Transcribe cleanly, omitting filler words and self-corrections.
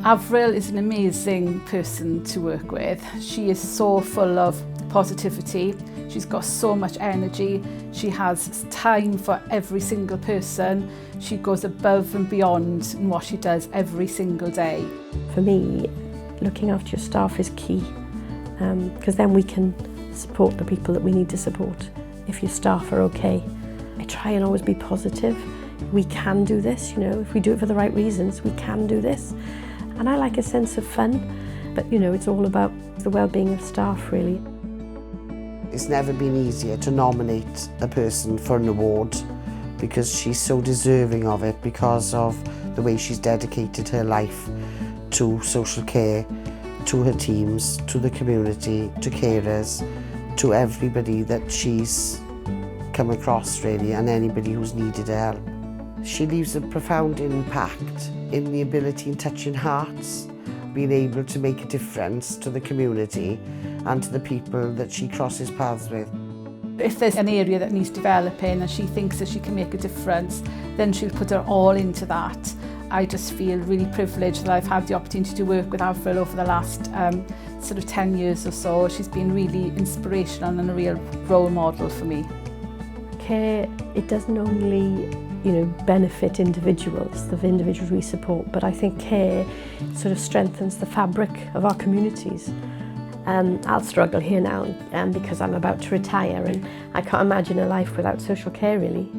Avril is an amazing person to work with. She is so full of positivity. She's got so much energy. She has time for every single person. She goes above and beyond in what she does every single day. For me, looking after your staff is key, because then we can support the people that we need to support. If your staff are okay, I try and always be positive. We can do this, you know, if we do it for the right reasons, we can do this. And I like a sense of fun, but you know, it's all about the well-being of staff really. It's never been easier to nominate a person for an award because she's so deserving of it because of the way she's dedicated her life to social care, to her teams, to the community, to carers, to everybody that she's come across really, and anybody who's needed her help. She leaves a profound impact in the ability in touching hearts, being able to make a difference to the community and to the people that she crosses paths with. If there's an area that needs developing and she thinks that she can make a difference, then she'll put her all into that. I just feel really privileged that I've had the opportunity to work with Avril over the last sort of 10 years or so. She's been really inspirational and a real role model for me. Care, it doesn't only benefit individuals, the individuals we support, but I think care sort of strengthens the fabric of our communities. I'll struggle here now because I'm about to retire and I can't imagine a life without social care really.